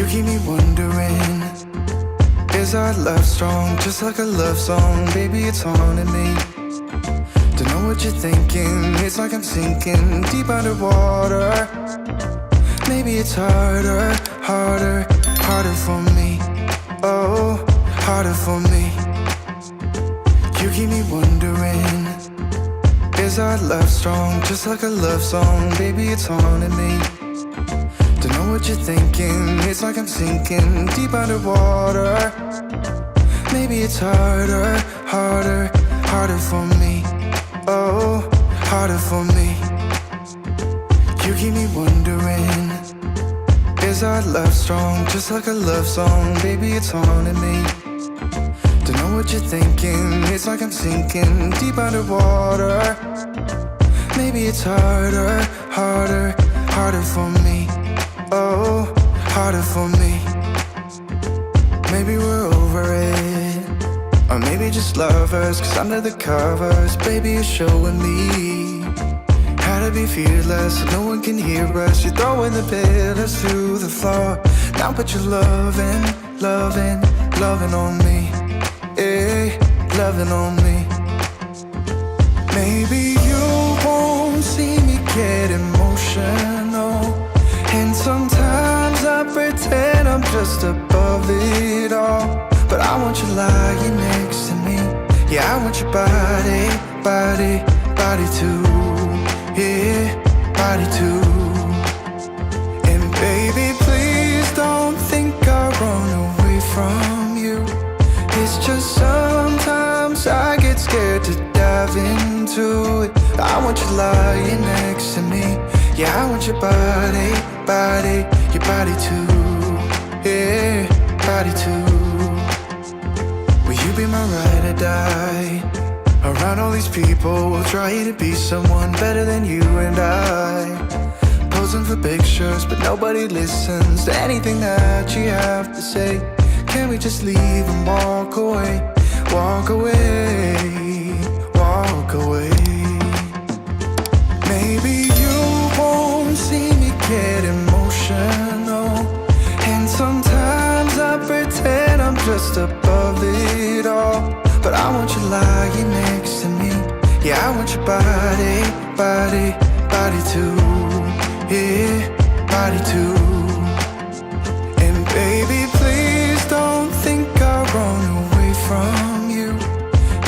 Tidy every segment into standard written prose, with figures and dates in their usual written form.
You keep me wondering, is our love strong, just like a love song? Baby, it's haunting me. Don't know what you're thinking, it's like I'm sinking deep underwater. Maybe it's harder, harder, harder for me. Oh, harder for me. You keep me wondering, is our love strong, just like a love song? Baby, it's haunting me. Don't know what you're thinking, it's like I'm sinking deep underwater. Maybe it's harder, harder, harder for me. Oh, harder for me. You keep me wondering, is our love strong, just like a love song? Baby, it's haunting me. Don't know what you're thinking, it's like I'm sinking deep underwater. Maybe it's harder, harder, harder for me. Oh, harder for me. Maybe we're over it, or maybe just lovers, cause under the covers, baby, you're showing me how to be fearless so no one can hear us. You're throwing the pillars through the floor. Now put your loving, loving, loving on me. Yeah, loving on me. Maybe you won't see me get emotional, and sometimes I pretend I'm just above it all. But I want you lying next to me. Yeah, I want your body, body, body too. Yeah, body too. And baby, please don't think I'll run away from you. It's just sometimes I get scared to dive into it. I want you lying next to me. Yeah, I want your body, body, your body too. Yeah, body too. Will you be my ride or die? Around all these people, we'll try to be someone better than you and I. Posing for pictures, but nobody listens to anything that you have to say. Can we just leave and walk away? Walk away, walk away. Maybe you won't see me get emotional, and sometimes I pretend I'm just above it all. But I want you lying next to me. Yeah, I want your body, body, body too. Yeah, body too. And baby, please don't think I'll run away from you.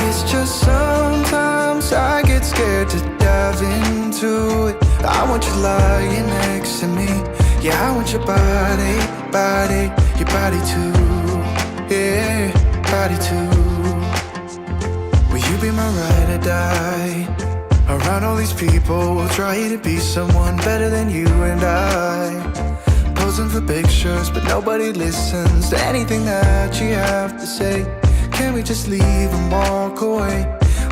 It's just sometimes I get scared to dive into it. I want you lying next to me. Yeah, I want your body, body, your body too. Yeah, body too. Will you be my ride or die? Around all these people, we'll try to be someone better than you and I. Posing for pictures, but nobody listens to anything that you have to say. Can we just leave and walk away?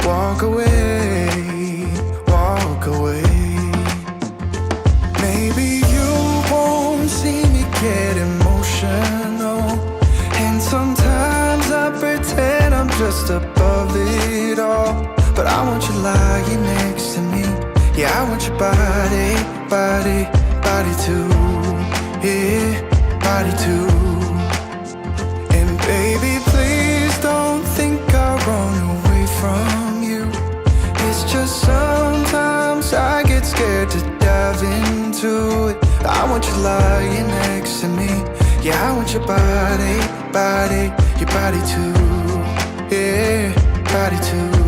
Walk away, walk away. Maybe you won't see me get emotional, and sometimes I pretend I'm just above it all. But I want you lying next to me. Yeah, I want your body, body, body too. Yeah, body too. And baby, please don't think I'll run away from you. It's just sometimes I get scared to dive into it. I want you lying next to me. Yeah, I want your body, body, your body too. Yeah, body too.